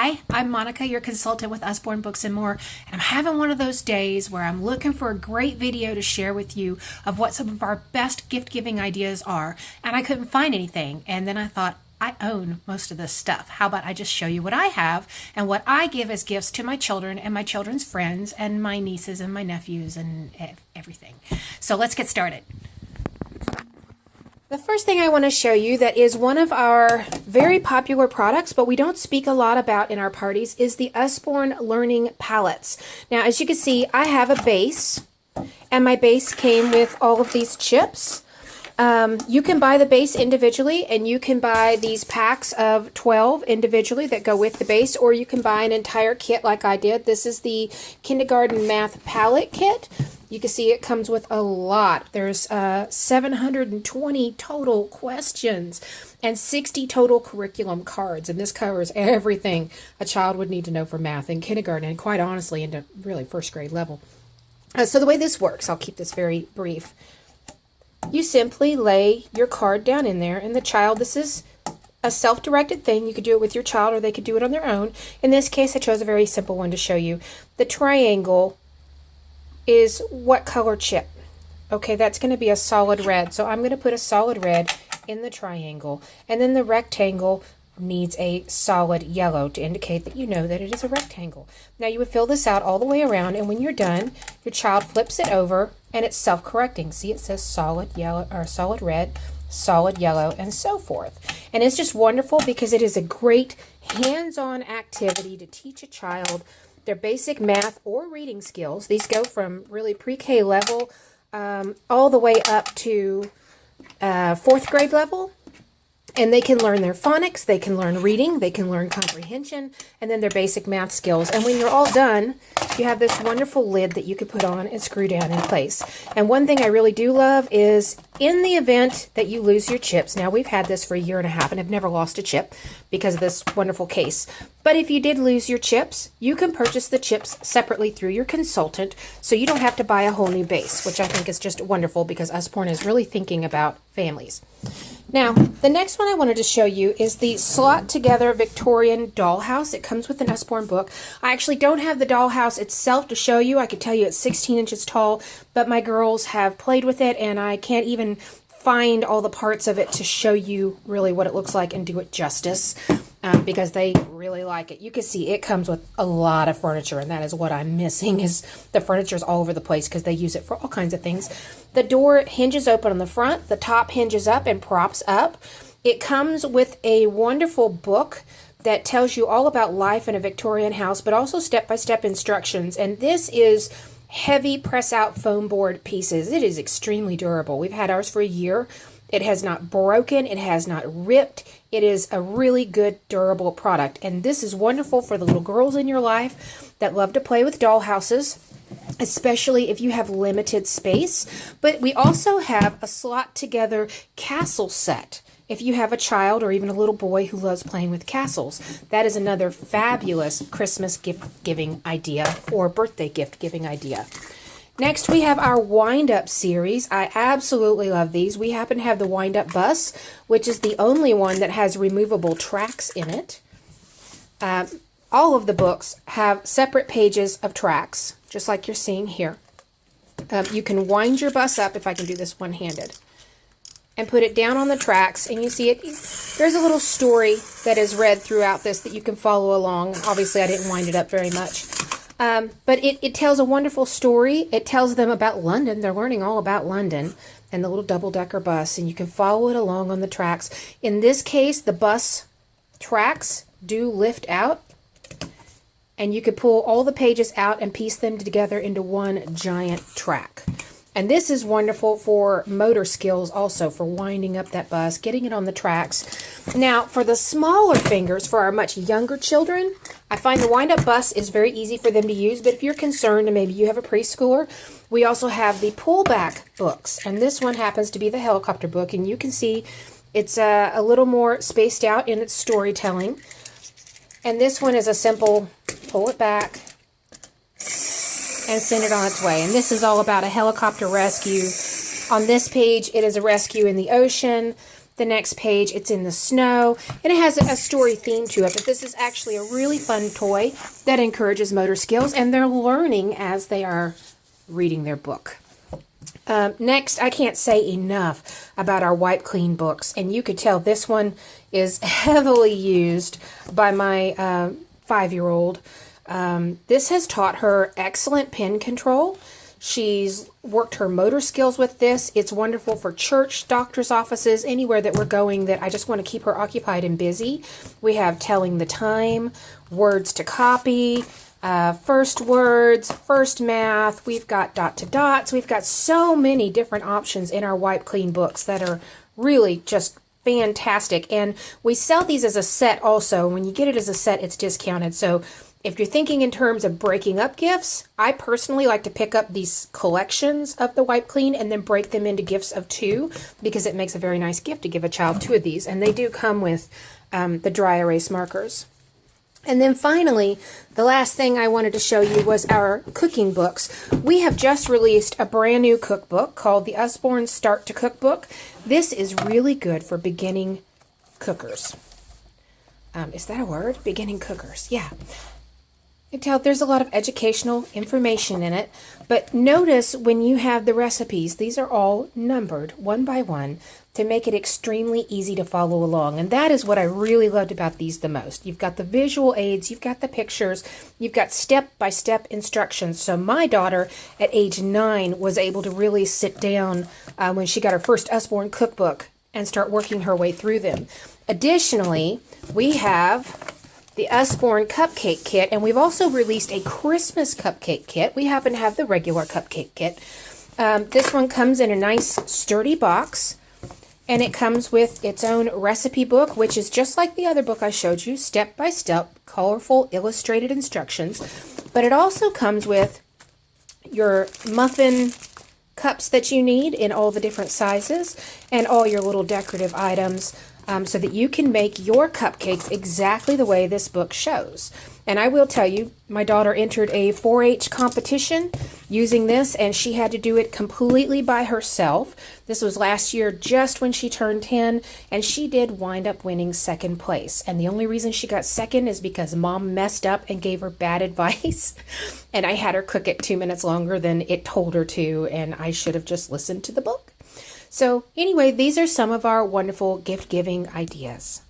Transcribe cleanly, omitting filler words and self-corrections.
Hi, I'm Monica, your consultant with Usborne Books and More, and I'm having one of those days where I'm looking for a great video to share with you of what some of our best gift-giving ideas are, and I couldn't find anything, and then I thought, I own most of this stuff. How about I just show you what I have and what I give as gifts to my children and my children's friends and my nieces and my nephews and everything. So let's get started. The first thing I want to show you that is one of our very popular products, but we don't speak a lot about in our parties, is the Usborne Learning Palettes. Now, as you can see, I have a base, and my base came with all of these chips. You can buy the base individually, and you can buy these packs of 12 individually that go with the base, or you can buy an entire kit like I did. This is the Kindergarten Math Palette Kit. You can see it comes with a lot. There's 720 total questions and 60 total curriculum cards, and this covers everything a child would need to know for math in kindergarten, and quite honestly into really first grade level. So the way this works, I'll keep this very brief. You simply lay your card down in there, and the child, this is a self-directed thing. You could do it with your child, or they could do it on their own. In this case, I chose a very simple one to show you. The triangle is what color chip? Okay, that's going to be a solid red. So I'm going to put a solid red in the triangle. And then the rectangle needs a solid yellow to indicate that you know that it is a rectangle. Now you would fill this out all the way around, and when you're done, your child flips it over and it's self-correcting. See, it says solid yellow or solid red, solid yellow, and so forth. And it's just wonderful because it is a great hands-on activity to teach a child their basic math or reading skills. These go from really pre-K level all the way up to 4th grade level. And they can learn their phonics, they can learn reading, they can learn comprehension, and then their basic math skills. And when you're all done, you have this wonderful lid that you can put on and screw down in place. And one thing I really do love is in the event that you lose your chips, now we've had this for a year and a half and have never lost a chip because of this wonderful case. But if you did lose your chips, you can purchase the chips separately through your consultant, so you don't have to buy a whole new base, which I think is just wonderful because Usborne is really thinking about families. Now, the next one I wanted to show you is the Slot Together Victorian Dollhouse. It comes with an Usborne book. I actually don't have the dollhouse itself to show you. I could tell you it's 16 inches tall, but my girls have played with it, and I can't even find all the parts of it to show you really what it looks like and do it justice because they really like it. You can see it comes with a lot of furniture, and that is what I'm missing, is the furniture's all over the place because they use it for all kinds of things. The door hinges open on the front. The top hinges up and props up. It comes with a wonderful book that tells you all about life in a Victorian house, but also step-by-step instructions. And this is heavy press-out foam board pieces. It is extremely durable. We've had ours for a year. It has not broken. It has not ripped. It is a really good, durable product. And this is wonderful for the little girls in your life that love to play with dollhouses, especially if you have limited space. But we also have a Slot Together castle set. If you have a child or even a little boy who loves playing with castles, that is another fabulous Christmas gift-giving idea or birthday gift-giving idea. Next, we have our wind-up series. I absolutely love these. We happen to have the wind-up bus, which is the only one that has removable tracks in it. All of the books have separate pages of tracks, just like you're seeing here. You can wind your bus up, if I can do this one-handed, and put it down on the tracks, and you see it. There's a little story that is read throughout this that you can follow along. Obviously, I didn't wind it up very much. But it tells a wonderful story. It tells them about London. They're learning all about London and the little double-decker bus, and you can follow it along on the tracks. In this case, the bus tracks do lift out, and you could pull all the pages out and piece them together into one giant track. And this is wonderful for motor skills also, for winding up that bus, getting it on the tracks. Now, for the smaller fingers, for our much younger children, I find the wind-up bus is very easy for them to use, but if you're concerned and maybe you have a preschooler, we also have the pullback books. And this one happens to be the helicopter book, and you can see it's a little more spaced out in its storytelling. And this one is a simple pull it back and send it on its way. And this is all about a helicopter rescue. On this page, it is a rescue in the ocean. The next page, it's in the snow, and it has a story theme to it, but this is actually a really fun toy that encourages motor skills, and they're learning as they are reading their book. Next, I can't say enough about our Wipe Clean books, and you could tell this one is heavily used by my 5-year-old. This has taught her excellent pen control. She's worked her motor skills with this. It's wonderful for church, doctor's offices, anywhere that we're going that I just want to keep her occupied and busy. We have telling the time, words to copy, first words, first math. We've got dot to dots. We've got so many different options in our Wipe Clean books that are really just fantastic. And we sell these as a set also. When you get it as a set, it's discounted. So if you're thinking in terms of breaking up gifts, I personally like to pick up these collections of the Wipe Clean and then break them into gifts of 2 because it makes a very nice gift to give a child 2 of these. And they do come with the dry erase markers. And then finally, the last thing I wanted to show you was our cooking books. We have just released a brand new cookbook called the Usborne Start to Cookbook. This is really good for beginning cookers. Is that a word? Beginning cookers. Yeah. You can tell there's a lot of educational information in it, but notice when you have the recipes, these are all numbered one by one to make it extremely easy to follow along. And that is what I really loved about these the most. You've got the visual aids, you've got the pictures, you've got step-by-step instructions. So my daughter at age 9 was able to really sit down when she got her first Usborne cookbook and start working her way through them. Additionally, we have the Usborne Cupcake Kit, and we've also released a Christmas Cupcake Kit. We happen to have the regular Cupcake Kit. This one comes in a nice sturdy box, and it comes with its own recipe book, which is just like the other book I showed you, step-by-step, colorful, illustrated instructions. But it also comes with your muffin cups that you need in all the different sizes and all your little decorative items, so that you can make your cupcakes exactly the way this book shows. And I will tell you, my daughter entered a 4-H competition using this, and she had to do it completely by herself. This was last year, just when she turned 10, and she did wind up winning 2nd place. And the only reason she got 2nd is because Mom messed up and gave her bad advice. And I had her cook it 2 minutes longer than it told her to, and I should have just listened to the book. So anyway, these are some of our wonderful gift-giving ideas.